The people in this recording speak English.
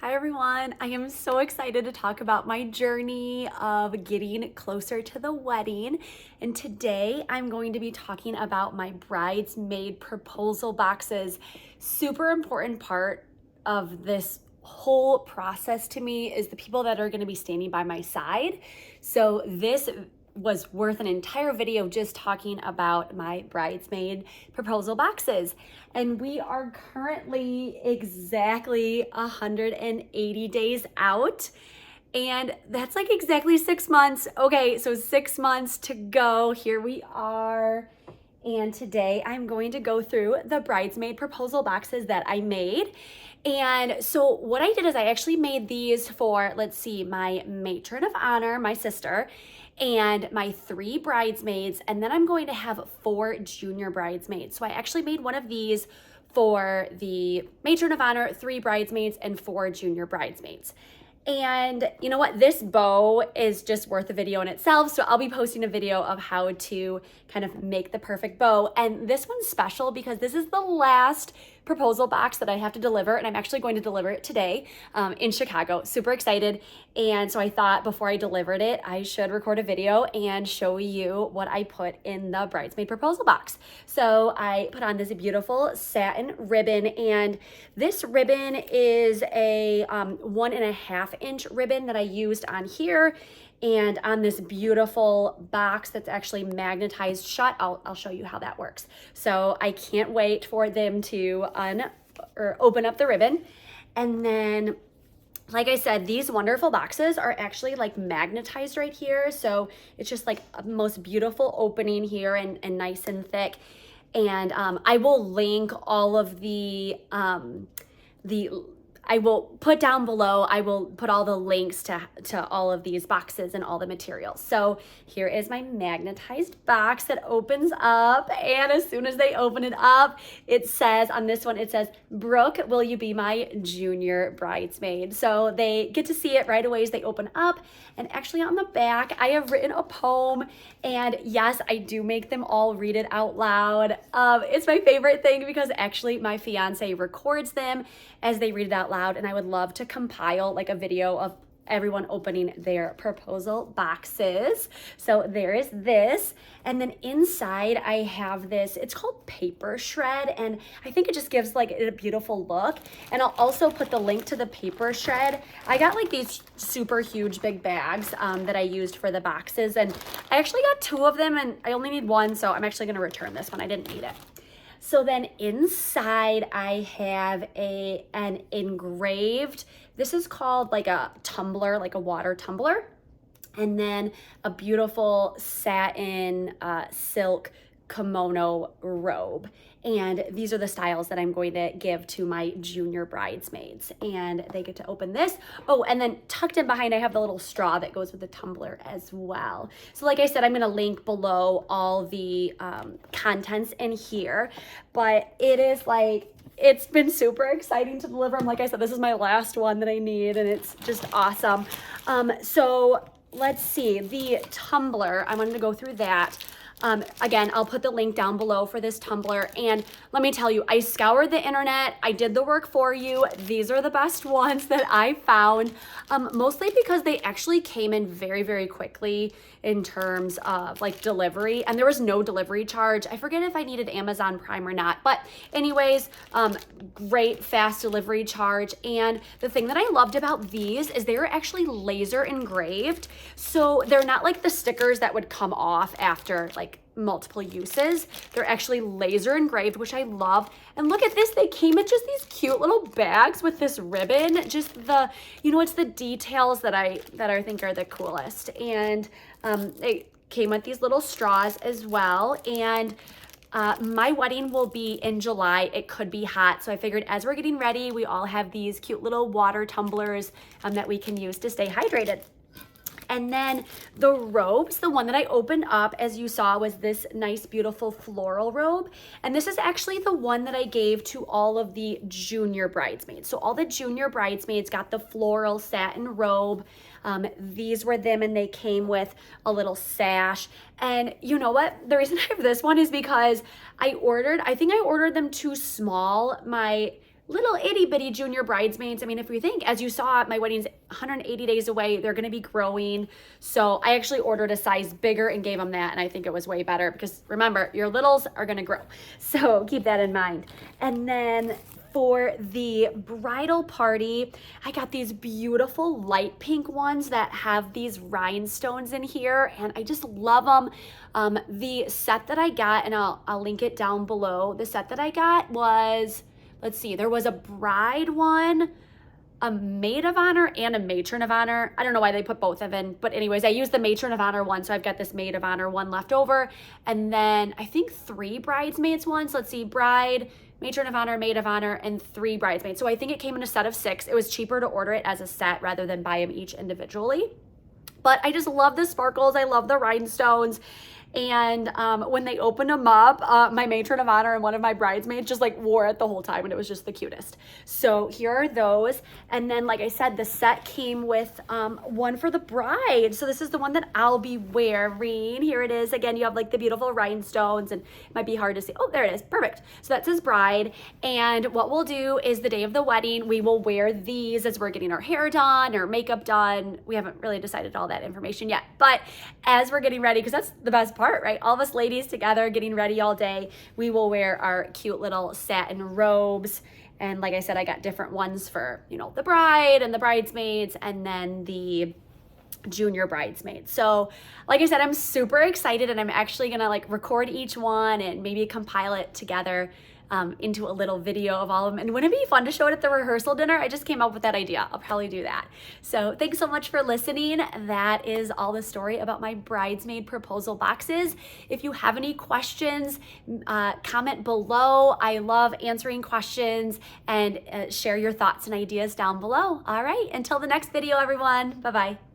Hi everyone, I am so excited to talk about my journey of getting closer to the wedding. And today I'm going to be talking about my bridesmaid proposal boxes. Super important part of this whole process to me is the people that are going to be standing by my side. So this was worth an entire video just talking about my bridesmaid proposal boxes. And we are currently exactly 180 days out. And that's like exactly 6 months. Okay, so 6 months to go. Here we are. And today I'm going to go through the bridesmaid proposal boxes that I made. And so what I did is I actually made these for, let's see, my matron of honor, my sister, and my 3 bridesmaids. And then I'm going to have 4 junior bridesmaids. So I actually made one of these for the matron of honor, 3 bridesmaids, and 4 junior bridesmaids. And you know what? This bow is just worth a video in itself. So I'll be posting a video of how to kind of make the perfect bow. And this one's special because this is the last proposal box that I have to deliver. And I'm actually going to deliver it today in Chicago. Super excited. And so I thought before I delivered it, I should record a video and show you what I put in the bridesmaid proposal box. So I put on this beautiful satin ribbon, and this ribbon is a 1.5-inch ribbon that I used on here and on this beautiful box that's actually magnetized shut. I'll show you how that works. So I can't wait for them to open up the ribbon. And then, like I said, these wonderful boxes are actually like magnetized right here. So it's just like a most beautiful opening here and nice and thick. And I will link all of I will put down below, I will put all the links to all of these boxes and all the materials. So here is my magnetized box that opens up. And as soon as they open it up, it says on this one, it says, "Brooke, will you be my junior bridesmaid?" So they get to see it right away as they open up. And actually on the back, I have written a poem. And yes, I do make them all read it out loud. It's my favorite thing because actually my fiance records them as they read it out loud. And I would love to compile like a video of everyone opening their proposal boxes. So there is this. And then inside I have this, it's called paper shred. And I think it just gives like a beautiful look. And I'll also put the link to the paper shred. I got like these super huge big bags that I used for the boxes. And I actually got 2 of them and I only need 1. So I'm actually gonna return this one. I didn't need it. So then inside I have an engraved, this is called like a tumbler, like a water tumbler. And then a beautiful satin silk kimono robe. And these are the styles that I'm going to give to my junior bridesmaids. And they get to open this. Oh, and then tucked in behind, I have the little straw that goes with the tumbler as well. So like I said, I'm going to link below all the contents in here. But it is like, it's been super exciting to deliver. And like I said, this is my last one that I need, and it's just awesome. So let's see, the tumbler, I'm going to go through that. Again, I'll put the link down below for this tumbler. And let me tell you, I scoured the internet. I did the work for you. These are the best ones that I found, mostly because they actually came in very, very quickly in terms of like delivery. And there was no delivery charge. I forget if I needed Amazon Prime or not. But anyways, great fast delivery charge. And the thing that I loved about these is they were actually laser engraved. So they're not like the stickers that would come off after like multiple uses. They're actually laser engraved, which I love. And look at this, they came in just these cute little bags with this ribbon. Just the, you know, it's the details that I think are the coolest. And it came with these little straws as well. And my wedding will be in July. It could be hot. So I figured as we're getting ready, we all have these cute little water tumblers that we can use to stay hydrated. And then the robes, the one that I opened up, as you saw, was this nice, beautiful floral robe. And this is actually the one that I gave to all of the junior bridesmaids. So all the junior bridesmaids got the floral satin robe. These were them, and they came with a little sash. And you know what? The reason I have this one is because I think I ordered them too small. My little itty bitty junior bridesmaids. I mean, if we think, as you saw, my wedding's 180 days away, they're gonna be growing. So I actually ordered a size bigger and gave them that, and I think it was way better because remember, your littles are gonna grow. So keep that in mind. And then for the bridal party, I got these beautiful light pink ones that have these rhinestones in here, and I just love them. The set that I got, and I'll link it down below, the set that I got was, let's see, there was a bride one, a maid of honor, and a matron of honor. I don't know why they put both of them, but anyways, I used the matron of honor one, so I've got this maid of honor one left over. And then I think 3 bridesmaids ones. Let's see, bride, matron of honor, maid of honor, and 3 bridesmaids. So I think it came in a set of 6. It was cheaper to order it as a set rather than buy them each individually. But I just love the sparkles. I love the rhinestones. And when they opened them up, my matron of honor and one of my bridesmaids just like wore it the whole time, and it was just the cutest. So here are those. And then, like I said, the set came with one for the bride. So this is the one that I'll be wearing. Here it is. Again, you have like the beautiful rhinestones, and it might be hard to see. Oh, there it is. Perfect. So that says bride. And what we'll do is the day of the wedding, we will wear these as we're getting our hair done or makeup done. We haven't really decided all that information yet, but as we're getting ready, because that's the best part, right? All of us ladies together getting ready all day, we will wear our cute little satin robes. And like I said, I got different ones for, you know, the bride and the bridesmaids, and then the junior bridesmaids. So like I said, I'm super excited, and I'm actually gonna like record each one and maybe compile it together into a little video of all of them. And wouldn't it be fun to show it at the rehearsal dinner? I just came up with that idea. I'll probably do that. So thanks so much for listening. That is all the story about my bridesmaid proposal boxes. If you have any questions, comment below. I love answering questions, and share your thoughts and ideas down below. All right, until the next video, everyone. Bye-bye.